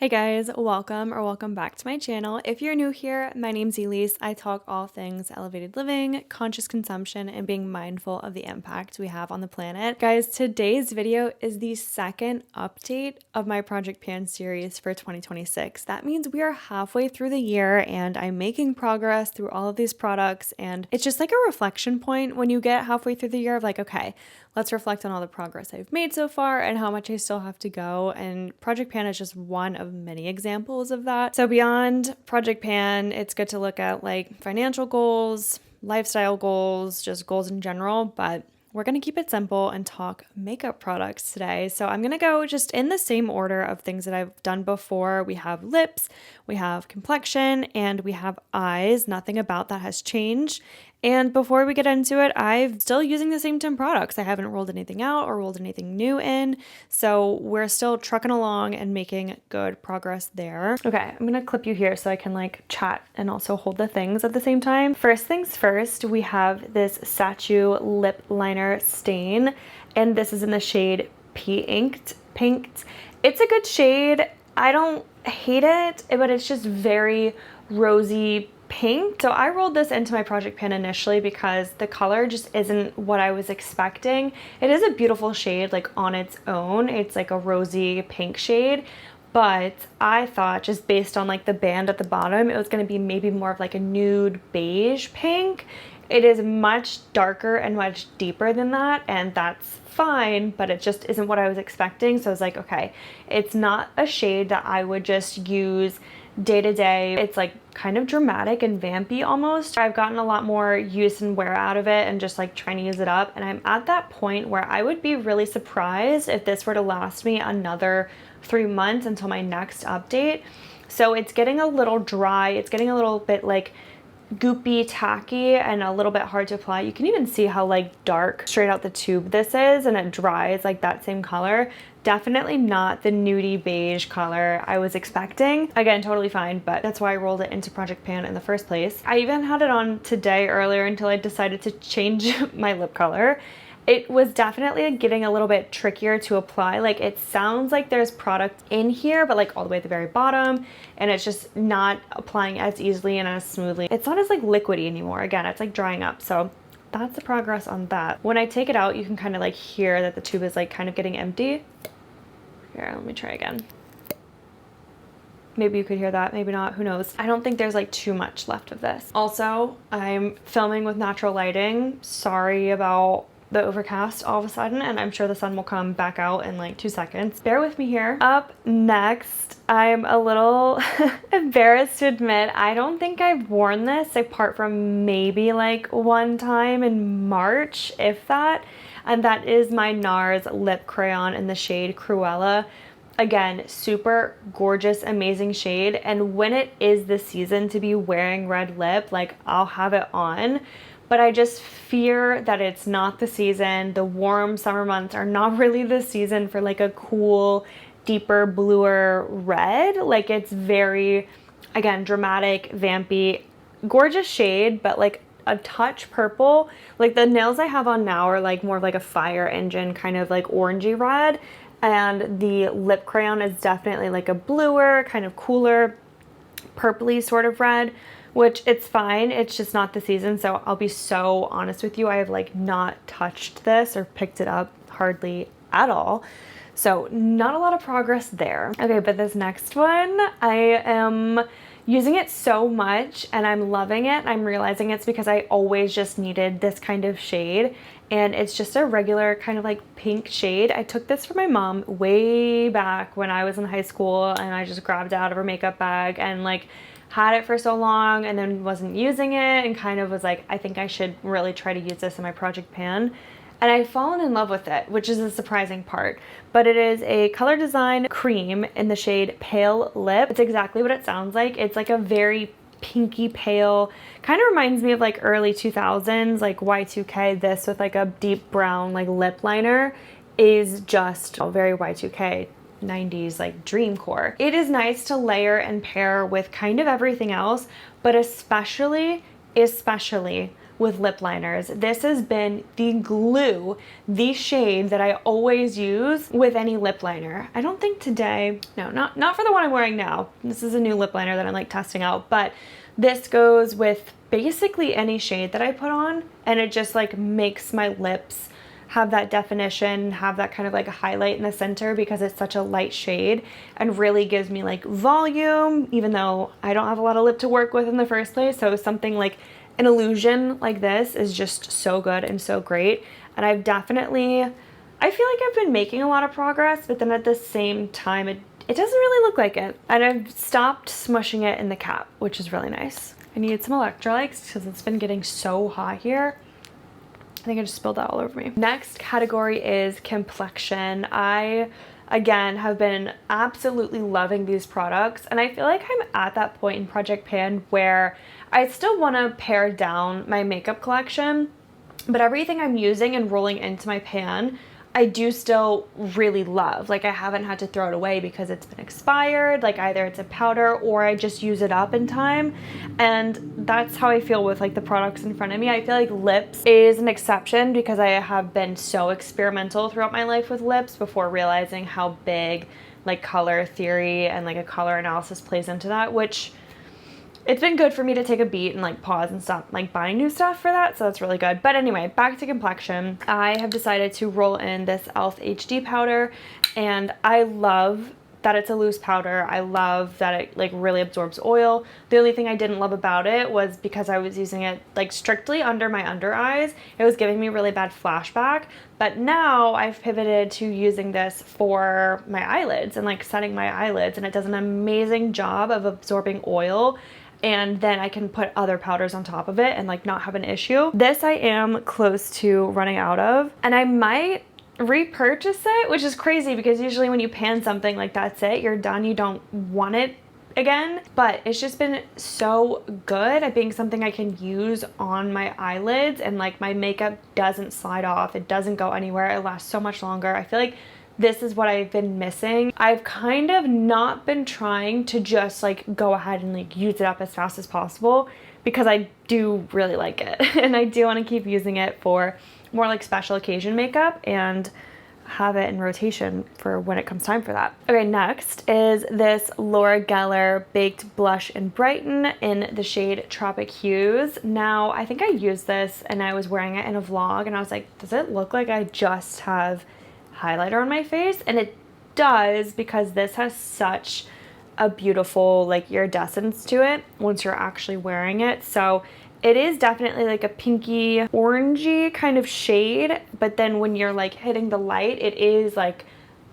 Hey guys, welcome back to my channel. If you're new here, my name's Elise. I talk all things elevated living, conscious consumption, and being mindful of the impact we have on the planet. Guys, today's video is the second update of my Project Pan series for 2026. That means we are halfway through the year and I'm making progress through all of these products, and it's just like a reflection point when you get halfway through the year of like, okay, let's reflect on all the progress I've made so far and how much I still have to go. And Project Pan is just one of many examples of that. So beyond Project Pan, it's good to look at like financial goals, lifestyle goals, just goals in general, but we're going to keep it simple and talk makeup products today. So I'm going to go just in the same order of things that I've done before. We have lips, we have complexion, and we have eyes. Nothing about that has changed. And before we get into it, I'm still using the same 10 products. I haven't rolled anything out or rolled anything new in. So we're still trucking along and making good progress there. Okay, I'm gonna clip you here so I can like chat and also hold the things at the same time. First things first, we have this Sachu lip liner stain, and this is in the shade Pinked. It's a good shade. I don't hate it, but it's just very rosy pink. So I rolled this into my Project Pan initially because the color just isn't what I was expecting. It is a beautiful shade like on its own. It's like a rosy pink shade, but I thought just based on like the band at the bottom, it was going to be maybe more of like a nude beige pink. It is much darker and much deeper than that, and that's fine, but it just isn't what I was expecting. So I was like, okay, it's not a shade that I would just use day to day. It's like kind of dramatic and vampy almost. I've gotten a lot more use and wear out of it and just like trying to use it up, and I'm at that point where I would be really surprised if this were to last me another 3 months until my next update. So it's getting a little dry, it's getting a little bit like goopy, tacky, and a little bit hard to apply. You can even see how like dark straight out the tube this is, and it dries like that same color. Definitely not the nudie beige color I was expecting. Again, totally fine, but that's why I rolled it into Project Pan in the first place. I even had it on today earlier until I decided to change my lip color. It was definitely getting a little bit trickier to apply. Like it sounds like there's product in here, but like all the way at the very bottom, and it's just not applying as easily and as smoothly. It's not as like liquidy anymore. Again, it's like drying up. So that's the progress on that. When I take it out, you can kind of like hear that the tube is like kind of getting empty. Here, let me try again. Maybe you could hear that, maybe not, who knows. I don't think there's like too much left of this. Also, I'm filming with natural lighting. Sorry about the overcast all of a sudden, and I'm sure the sun will come back out in like 2 seconds. Bear with me here. Up next, I'm a little embarrassed to admit, I don't think I've worn this apart from maybe like one time in March, if that, and that is my NARS lip crayon in the shade Cruella. Again, super gorgeous, amazing shade, and when it is the season to be wearing red lip, like I'll have it on, but I just fear that it's not the season. The warm summer months are not really the season for like a cool, deeper, bluer red. Like it's very, again, dramatic, vampy, gorgeous shade, but like a touch purple. Like the nails I have on now are like more of like a fire engine kind of like orangey red, and the lip crayon is definitely like a bluer, kind of cooler, purpley sort of red, which it's fine. It's just not the season. So I'll be so honest with you. I have like not touched this or picked it up hardly at all. So not a lot of progress there. Okay, but this next one, I am using it so much and I'm loving it. I'm realizing it's because I always just needed this kind of shade, and it's just a regular kind of like pink shade. I took this from my mom way back when I was in high school, and I just grabbed it out of her makeup bag and like had it for so long and then wasn't using it, and kind of was like, I think I should really try to use this in my Project Pan. And I've fallen in love with it, which is a surprising part. But it is a Color Design cream in the shade Pale Lip. It's exactly what it sounds like. It's like a very pinky pale, kind of reminds me of like early 2000s, like Y2K. This with like a deep brown like lip liner is just very Y2K. 90s like dreamcore. It is nice to layer and pair with kind of everything else, but especially with lip liners. This has been the glue, the shade that I always use with any lip liner. I don't think today, no, not for the one I'm wearing now. This is a new lip liner that I'm like testing out, but this goes with basically any shade that I put on, and it just like makes my lips have that definition, have that kind of like a highlight in the center because it's such a light shade, and really gives me like volume, even though I don't have a lot of lip to work with in the first place. So something like an illusion like this is just so good and so great. And I feel like I've been making a lot of progress, but then at the same time, it doesn't really look like it. And I've stopped smushing it in the cap, which is really nice. I need some electrolytes because it's been getting so hot here. I think I just spilled that all over me. Next category is complexion. I, again, have been absolutely loving these products, and I feel like I'm at that point in Project Pan where I still want to pare down my makeup collection, but everything I'm using and rolling into my pan, I do still really love. Like, I haven't had to throw it away because it's been expired. Like, either it's a powder or I just use it up in time. And that's how I feel with like the products in front of me. I feel like lips is an exception because I have been so experimental throughout my life with lips before realizing how big like color theory and like a color analysis plays into that, which it's been good for me to take a beat and like pause and stop like buying new stuff for that, so that's really good. But anyway, back to complexion. I have decided to roll in this e.l.f. HD powder, and I love that it's a loose powder. I love that it like really absorbs oil. The only thing I didn't love about it was because I was using it like strictly under my under eyes, it was giving me really bad flashback. But now I've pivoted to using this for my eyelids and like setting my eyelids, and it does an amazing job of absorbing oil, and then I can put other powders on top of it and like not have an issue. This I am close to running out of, and I might repurchase it, which is crazy because usually when you pan something, like that's it, you're done, you don't want it again. But it's just been so good at being something I can use on my eyelids, and like my makeup doesn't slide off, it doesn't go anywhere, it lasts so much longer. I feel like this is what I've been missing. I've kind of not been trying to just like go ahead and like use it up as fast as possible because I do really like it and I do want to keep using it for more like special occasion makeup and have it in rotation for when it comes time for that. Okay, next is this Laura Geller Baked Blush and Brighten in the shade Tropic Hues. Now, I think I used this and I was wearing it in a vlog and I was like, does it look like I just have highlighter on my face? And it does, because this has such a beautiful like iridescence to it once you're actually wearing it. So it is definitely like a pinky orangey kind of shade, but then when you're like hitting the light, it is like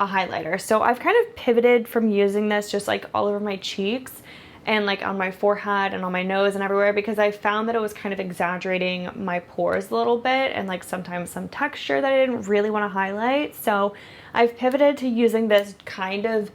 a highlighter. So I've kind of pivoted from using this just like all over my cheeks and like on my forehead and on my nose and everywhere, because I found that it was kind of exaggerating my pores a little bit and like sometimes some texture that I didn't really want to highlight. So I've pivoted to using this kind of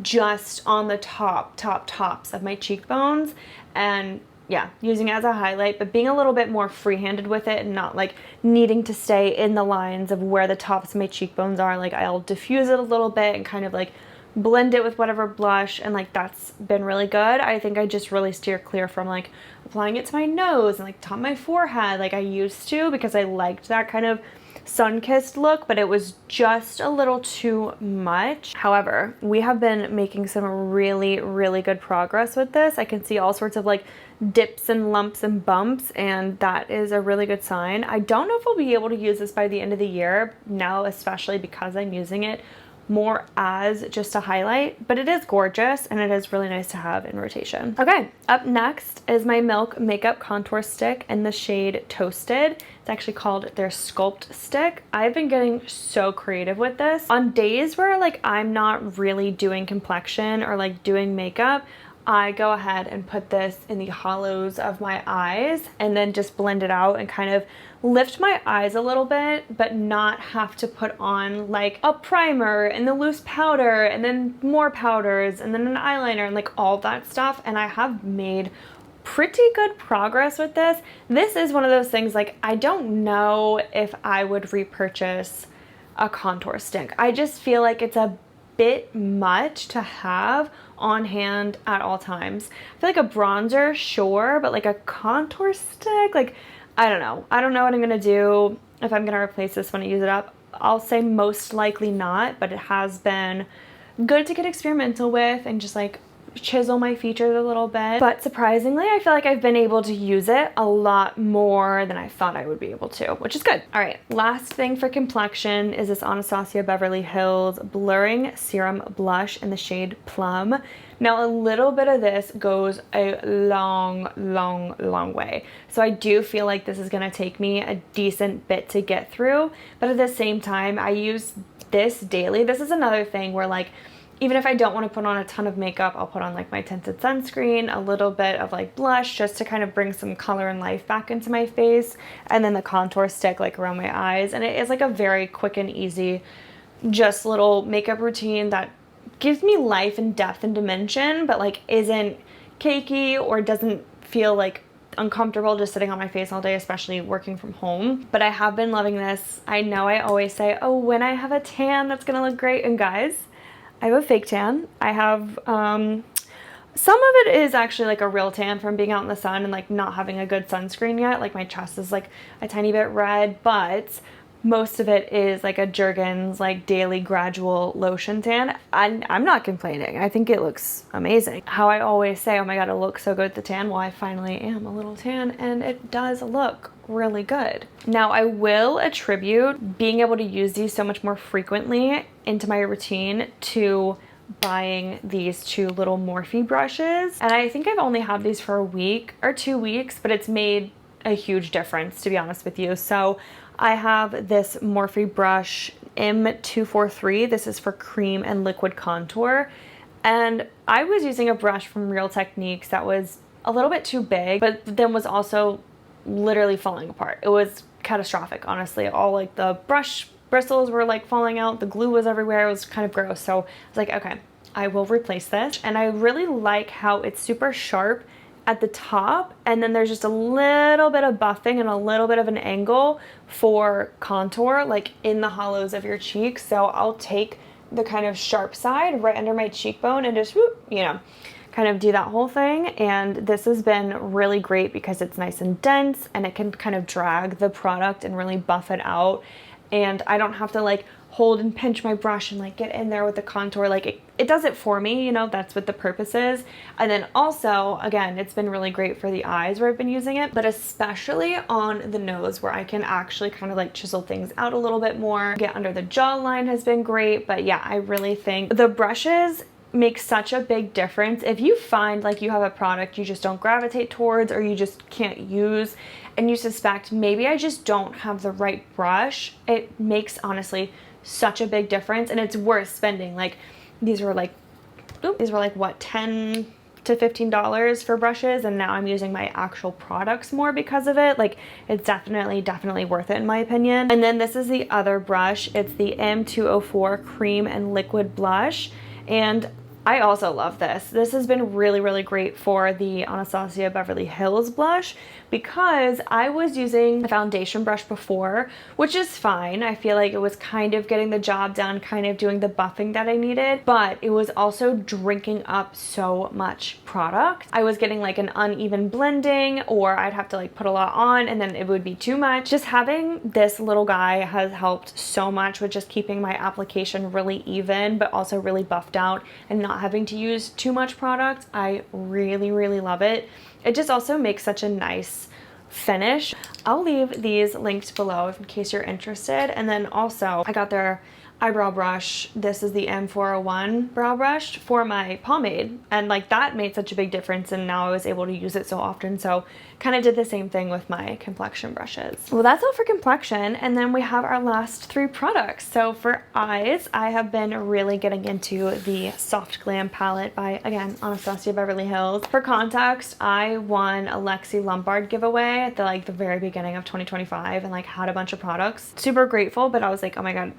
just on the tops of my cheekbones, and yeah, using it as a highlight, but being a little bit more free-handed with it and not like needing to stay in the lines of where the tops of my cheekbones are. Like, I'll diffuse it a little bit and kind of like blend it with whatever blush, and like that's been really good. I think I just really steer clear from like applying it to my nose and like top of my forehead like I used to, because I liked that kind of sun-kissed look, but it was just a little too much. However, we have been making some really good progress with this. I can see all sorts of like dips and lumps and bumps, and that is a really good sign. I don't know if I'll be able to use this by the end of the year now, especially because I'm using it more as just a highlight, but it is gorgeous and it is really nice to have in rotation. Okay, up next is my Milk Makeup Contour Stick in the shade Toasted. It's actually called their Sculpt Stick. I've been getting so creative with this. On days where like I'm not really doing complexion or like doing makeup, I go ahead and put this in the hollows of my eyes and then just blend it out and kind of lift my eyes a little bit, but not have to put on like a primer and the loose powder and then more powders and then an eyeliner and like all that stuff. And I have made pretty good progress with this. This is one of those things, like, I don't know if I would repurchase a contour stick. I just feel like it's a bit much to have on hand at all times. I feel like a bronzer, sure, but like a contour stick, like, I don't know. I don't know what I'm going to do if I'm going to replace this when I use it up. I'll say most likely not, but it has been good to get experimental with and just like chisel my features a little bit. But surprisingly, I feel like I've been able to use it a lot more than I thought I would be able to, which is good. All right, last thing for complexion is this Anastasia Beverly Hills Blurring Serum Blush in the shade Plum. Now, a little bit of this goes a long, long, long way. So I do feel like this is gonna take me a decent bit to get through, but at the same time, I use this daily. This is another thing where like, even if I don't want to put on a ton of makeup, I'll put on like my tinted sunscreen, a little bit of like blush just to kind of bring some color and life back into my face, and then the contour stick like around my eyes. And it is like a very quick and easy, just little makeup routine that gives me life and depth and dimension, but like isn't cakey or doesn't feel like uncomfortable just sitting on my face all day, especially working from home. But I have been loving this. I know I always say, oh, when I have a tan, that's gonna look great. And guys, I have a fake tan. I have, some of it is actually like a real tan from being out in the sun and like not having a good sunscreen yet. Like my chest is like a tiny bit red, but most of it is like a Jergens like daily gradual lotion tan. I'm not complaining. I think it looks amazing. How I always say, oh my God, it looks so good with the tan. Well, I finally am a little tan and it does look really good. Now I will attribute being able to use these so much more frequently into my routine to buying these two little Morphe brushes. And I think I've only had these for a week or 2 weeks, but it's made a huge difference, to be honest with you. So I have this Morphe brush M243. This is for cream and liquid contour. And I was using a brush from Real Techniques that was a little bit too big, but then was also literally falling apart. It was catastrophic, honestly. All like the brush bristles were like falling out. The glue was everywhere. It was kind of gross. So I was like, okay, I will replace this. And I really like how it's super sharp at the top, and then there's just a little bit of buffing and a little bit of an angle for contour, like in the hollows of your cheeks. So I'll take the kind of sharp side right under my cheekbone and just, whoop, you know, kind of do that whole thing. And this has been really great because it's nice and dense and it can kind of drag the product and really buff it out. And I don't have to like hold and pinch my brush and like get in there with the contour. Like it does it for me, you know, that's what the purpose is. And then also, again, it's been really great for the eyes where I've been using it, but especially on the nose where I can actually kind of like chisel things out a little bit more. Get under the jawline has been great. But yeah, I really think the brushes make such a big difference. If you find like you have a product you just don't gravitate towards or you just can't use and you suspect maybe I just don't have the right brush, it makes honestly such a big difference, and it's worth spending. Like these were like what, $10 to $15 for brushes, and now I'm using my actual products more because of it. Like it's definitely worth it in my opinion. And then this is the other brush. It's the M204 cream and liquid blush, and I also love this. This has been really great for the Anastasia Beverly Hills blush because I was using a foundation brush before, which is fine. I feel like it was kind of getting the job done, kind of doing the buffing that I needed, but it was also drinking up so much product. I was getting like an uneven blending, or I'd have to like put a lot on and then it would be too much. Just having this little guy has helped so much with just keeping my application really even, but also really buffed out and not having to use too much product. I really love it. It just also makes such a nice finish. I'll leave these linked below in case you're interested. And then also I got their eyebrow brush. This is the M401 brow brush for my pomade, and like that made such a big difference, and now I was able to use it so often. So kind of did the same thing with my complexion brushes. Well, that's all for complexion, and then we have our last 3 products. So for eyes, I have been really getting into the Soft Glam palette by, again, Anastasia Beverly Hills. For context, I won a Lexi Lombard giveaway at the very beginning of 2025 and like had a bunch of products. Super grateful, but I was like, oh my God,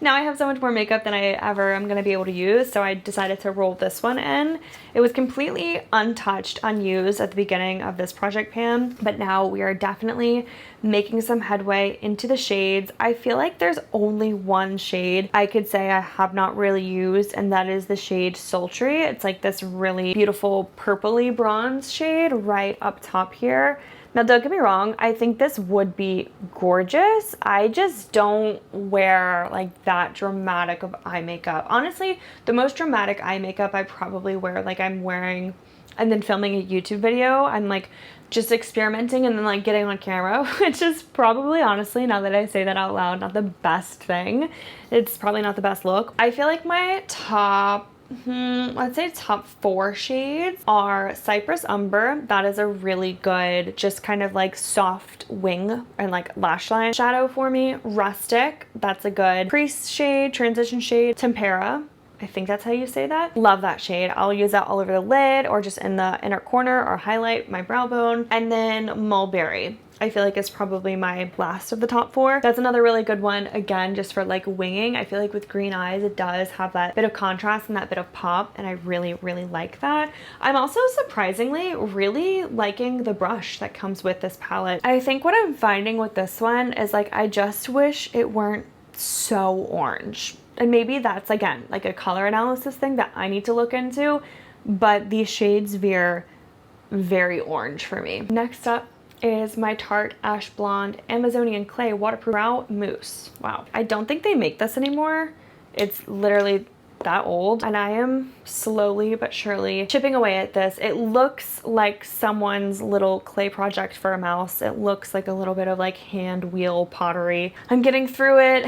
now I have so much more makeup than I ever am going to be able to use. So I decided to roll this one in. It was completely untouched, unused at the beginning of this project pan, but now we are definitely making some headway into the shades. I feel like there's only one shade I could say I have not really used, and that is the shade Sultry. It's like this really beautiful purpley bronze shade right up top here. Now, don't get me wrong, I think this would be gorgeous. I just don't wear like that dramatic of eye makeup. Honestly, the most dramatic eye makeup I probably wear, like I'm wearing and then filming a YouTube video. I'm like just experimenting and then like getting on camera, which is probably, honestly, now that I say that out loud, not the best thing. It's probably not the best look. I feel like my top, let's say top 4 shades are Cypress Umber. That is a really good, just kind of like soft wing and like lash line shadow for me. Rustic, that's a good crease shade, transition shade. Tempera, I think that's how you say that. Love that shade. I'll use that all over the lid or just in the inner corner or highlight my brow bone. And then Mulberry, I feel like it's probably my last of the top 4. That's another really good one, again, just for like winging. I feel like with green eyes, it does have that bit of contrast and that bit of pop, and I really, really like that. I'm also surprisingly really liking the brush that comes with this palette. I think what I'm finding with this one is like, I just wish it weren't so orange. And maybe that's, again, like a color analysis thing that I need to look into, but these shades veer very orange for me. Next up is my Tarte Ash Blonde Amazonian Clay Waterproof Brow Mousse. Wow, I don't think they make this anymore. It's literally that old, and I am slowly but surely chipping away at this. It looks like someone's little clay project for a mouse. It looks like a little bit of like hand wheel pottery. I'm getting through it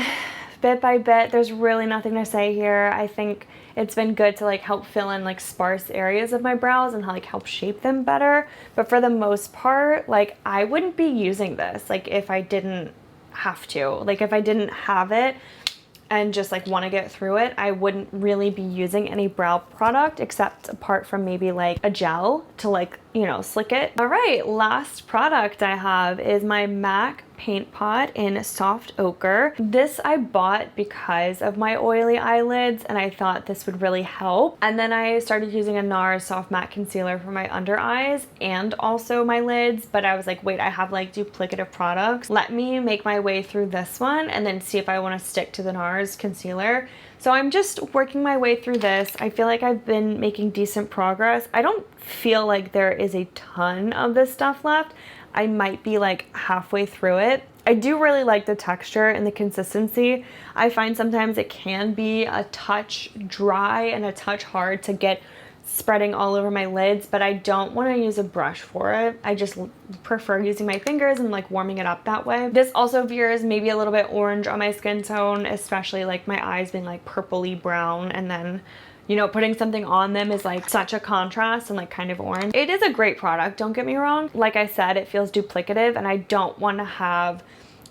bit by bit. There's really nothing to say here. I think it's been good to like help fill in like sparse areas of my brows and like help shape them better. But for the most part, like I wouldn't be using this like if I didn't have to. Like if I didn't have it and just like want to get through it, I wouldn't really be using any brow product except apart from maybe like a gel to like, you know, slick it. All right, last product I have is my MAC paint pot in soft ochre. This I bought because of my oily eyelids and I thought this would really help. And then I started using a NARS soft matte concealer for my under eyes and also my lids, but I was like, wait, I have like duplicative products. Let me make my way through this one and then see if I want to stick to the NARS concealer. So I'm just working my way through this. I feel like I've been making decent progress. I don't feel like there is a ton of this stuff left. I might be like halfway through it. I do really like the texture and the consistency. I find sometimes it can be a touch dry and a touch hard to get spreading all over my lids, but I don't want to use a brush for it. I just prefer using my fingers and like warming it up that way. This also veers maybe a little bit orange on my skin tone, especially like my eyes being like purpley brown, and then, you know, putting something on them is like such a contrast and like kind of orange. It is a great product, don't get me wrong. Like I said, it feels duplicative and I don't want to have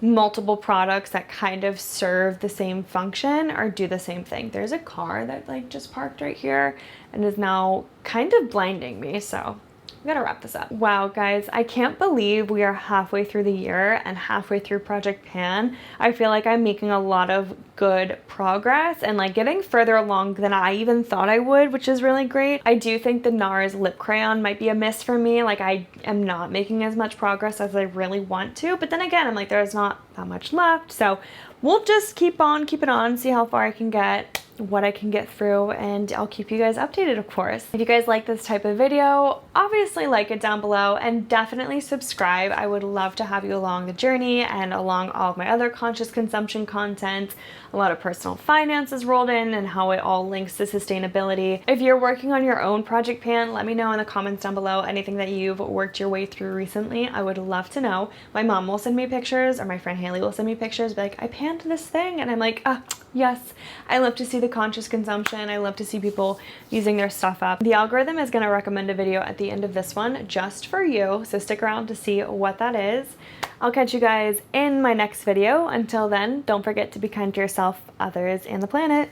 multiple products that kind of serve the same function or do the same thing. There's a car that like just parked right here and is now kind of blinding me, so we gotta wrap this up. Wow, guys, I can't believe we are halfway through the year and halfway through Project Pan. I feel like I'm making a lot of good progress and like getting further along than I even thought I would, which is really great. I do think the NARS lip crayon might be a miss for me. Like I am not making as much progress as I really want to, but then again, I'm like, there's not that much left. So we'll just keep on keeping on, see how far I can get, what I can get through, and I'll keep you guys updated, of course. If you guys like this type of video, obviously like it down below and definitely subscribe. I would love to have you along the journey and along all of my other conscious consumption content. A lot of personal finances rolled in and how it all links to sustainability. If you're working on your own Project Pan, let me know in the comments down below anything that you've worked your way through recently. I would love to know. My mom will send me pictures, or my friend Haley will send me pictures, be like, I panned this thing, and I'm like, ah, yes. I love to see the conscious consumption. I love to see people using their stuff up. The algorithm is going to recommend a video at the end of this one just for you, so stick around to see what that is. I'll catch you guys in my next video. Until then, don't forget to be kind to yourself, others, and the planet.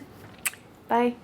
Bye.